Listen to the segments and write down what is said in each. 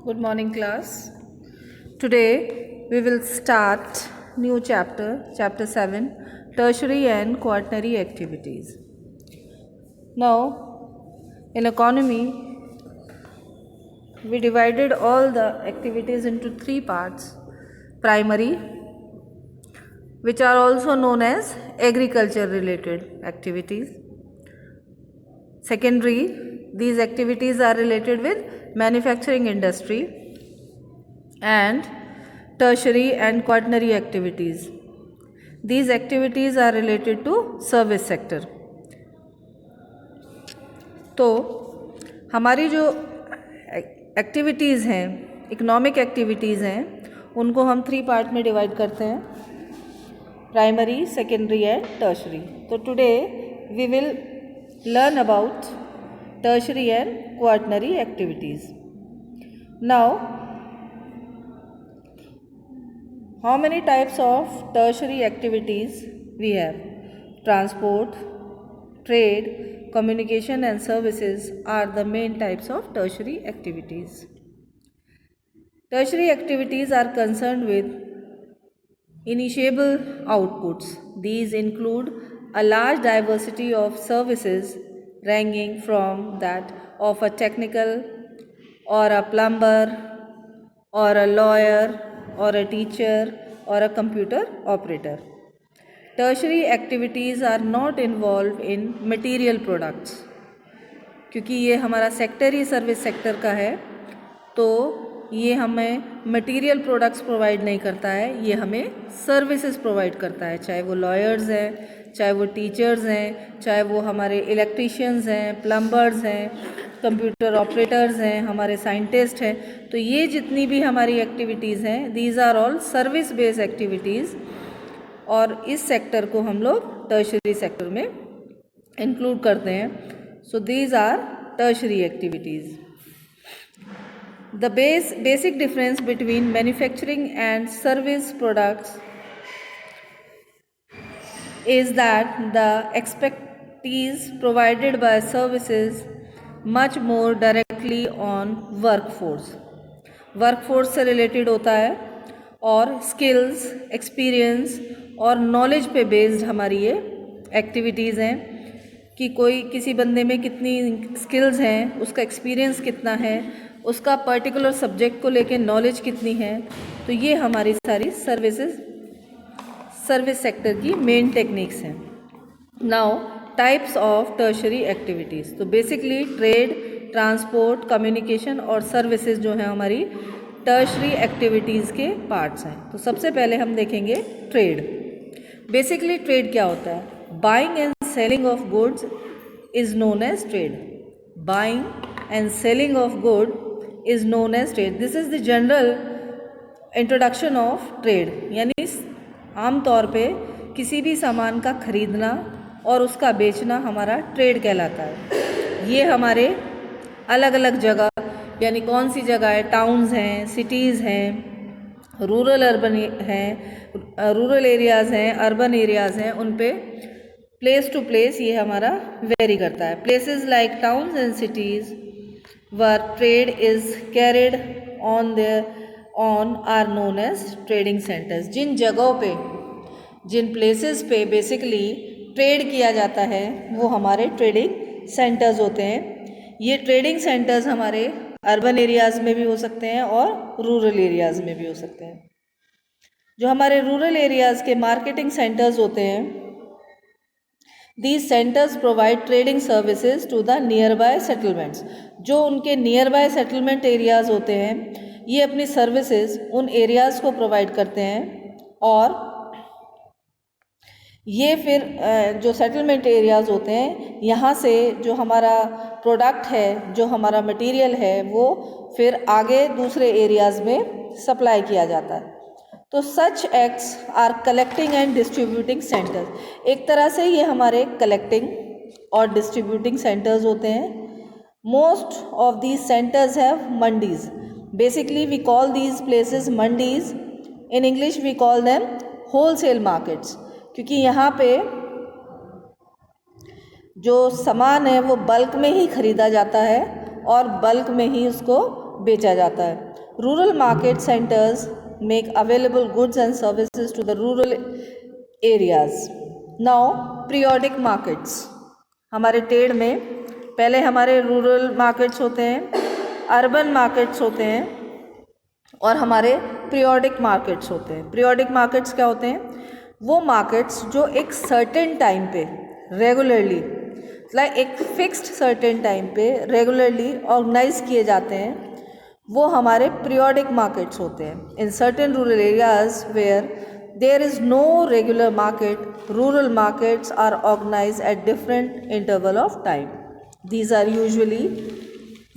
Good morning, class. Today we will start new chapter 7, tertiary and quaternary activities. Now, in economy, we divided all the activities into three parts: primary, which are also known as agriculture related activities; secondary, these activities are related with manufacturing industry; and tertiary and quaternary activities. These activities are related to service sector. तो हमारी जो activities हैं, economic activities हैं, उनको हम three part में divide करते हैं: प्राइमरी, सेकेंडरी एंड टर्शरी. तो today we will learn about tertiary and quaternary activities. Now, how many types of tertiary activities we have? Transport, trade, communication and services are the main types of tertiary activities. Tertiary activities are concerned with initiable outputs. These include a large diversity of services ranging from that of a technical or a plumber or a lawyer or a teacher or a computer operator. Tertiary activities are not involved in material products. क्योंकि ये हमारा sector ही service sector का है, तो ये हमें material products provide नहीं करता है, ये हमें सर्विसेज प्रोवाइड करता है. चाहे वो लॉयर्स हैं, चाहे वो टीचर्स हैं, चाहे वो हमारे इलेक्ट्रीशियंस हैं, प्लम्बर्स हैं, कंप्यूटर ऑपरेटर्स हैं, हमारे साइंटिस्ट हैं. तो ये जितनी भी हमारी एक्टिविटीज़ हैं, these are all service based activities, और इस सेक्टर को हम लोग टर्शरी सेक्टर में इंक्लूड करते हैं. So these are tertiary activities. The basic difference between manufacturing and service products is that the expertise provided by services much more directly on workforce. Workforce से related होता है, और skills, experience और knowledge पे based हमारी ये activities हैं कि कोई किसी बंदे में कितनी skills हैं, उसका experience कितना है, उसका पर्टिकुलर सब्जेक्ट को लेके नॉलेज कितनी है. तो ये हमारी सारी सर्विस सेक्टर की मेन टेक्निक्स हैं. Now types of tertiary activities. तो बेसिकली ट्रेड, ट्रांसपोर्ट, कम्युनिकेशन और सर्विसेज जो हैं हमारी टर्शरी एक्टिविटीज़ के पार्ट्स हैं. तो सबसे पहले हम देखेंगे ट्रेड. बेसिकली ट्रेड क्या होता है? Buying and selling of goods is known as trade. Buying and selling of good is known as trade. This is the general introduction of trade. यानी आम तौर पे किसी भी सामान का खरीदना और उसका बेचना हमारा ट्रेड कहलाता है. ये हमारे अलग अलग जगह, यानी कौन सी जगह है, टाउन्स हैं, सिटीज़ हैं, रूरल अर्बन हैं, रूरल एरियाज़ हैं, अर्बन एरियाज़ हैं, उन पे प्लेस टू प्लेस ये हमारा वेरी करता है. Places like towns and cities where trade is carried on are known as trading centers. जिन जगहों पे, जिन प्लेसेस पे बेसिकली ट्रेड किया जाता है, वो हमारे ट्रेडिंग सेंटर्स होते हैं. ये ट्रेडिंग सेंटर्स हमारे अर्बन एरियाज़ में भी हो सकते हैं और रूरल एरियाज़ में भी हो सकते हैं. जो हमारे रूरल एरियाज़ के मार्केटिंग सेंटर्स होते हैं, These centers provide trading services to the nearby settlements. जो उनके nearby settlement areas होते हैं, ये अपनी services उन areas को provide करते हैं, और ये फिर जो settlement areas होते हैं, यहाँ से जो हमारा product है, जो हमारा material है, वो फिर आगे दूसरे areas में supply किया जाता है. तो such acts are collecting and distributing centres. एक तरह से ये हमारे कलेक्टिंग और डिस्ट्रीब्यूटिंग सेंटर्स होते हैं. Most of these centres have mandis. Basically we call these places mandis. In English we call them wholesale markets, क्योंकि यहाँ पे जो सामान है वो बल्क में ही खरीदा जाता है और बल्क में ही उसको बेचा जाता है। Rural market centres make available goods and services to the rural areas. Now periodic markets, हमारे ट्रेड में पहले हमारे रूरल मार्केट्स होते हैं, अर्बन मार्केट्स होते हैं और हमारे पीरियोडिक मार्केट्स होते हैं। पीरियोडिक मार्केट्स क्या होते हैं? वो मार्केट्स जो एक सर्टेन टाइम पे रेगुलरली, लाइक एक फिक्स्ड सर्टेन टाइम पे रेगुलरली ऑर्गेनाइज किए जाते हैं, वो हमारे पीरियोडिक मार्केट्स होते हैं। In certain rural areas where there is no regular market, rural markets are organise at different interval of time. These are usually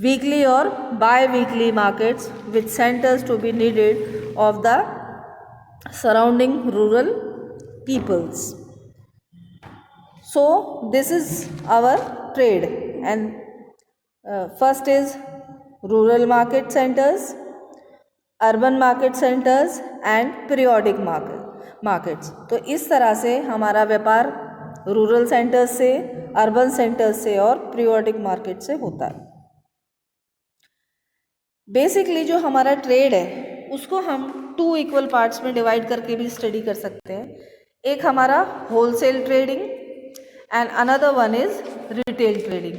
weekly or bi-weekly markets with centers to be needed of the surrounding rural peoples. So this is our trade, and first is rural market centers, urban market centers and periodic markets. तो इस तरह से हमारा व्यापार rural centres से, urban centres से और periodic market से होता है। बेसिकली जो हमारा ट्रेड है उसको हम 2 इक्वल पार्ट्स में डिवाइड करके भी स्टडी कर सकते हैं। एक हमारा wholesale trading and another one is retail trading.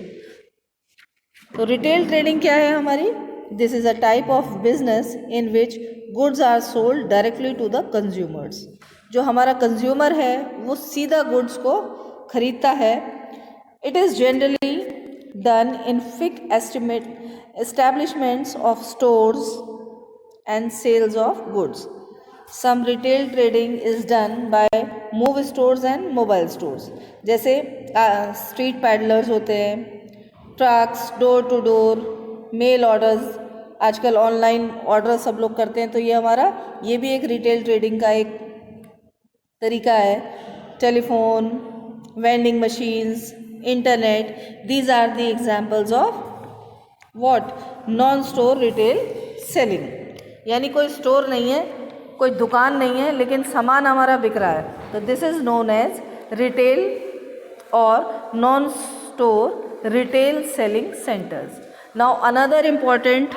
तो रिटेल ट्रेडिंग क्या है हमारी? This is a type of business in which goods are sold directly to the consumers. जो हमारा कंज्यूमर है वो सीधा गुड्स को खरीदता है। It is generally done in fixed establishments of stores and sales of goods. Some retail trading is done by move stores and mobile stores. जैसे street peddlers होते हैं, trucks, door to door, mail orders, आजकल online order सब लोग करते हैं, तो ये हमारा ये भी एक रिटेल ट्रेडिंग का एक तरीका है। Telephone, vending machines, internet, these are the examples of what? Non store retail selling. यानी कोई स्टोर नहीं है, कोई दुकान नहीं है, लेकिन सामान हमारा बिक रहा है, तो this is known as retail और non store retail selling centres. Now another important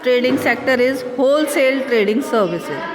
trading sector is wholesale trading services.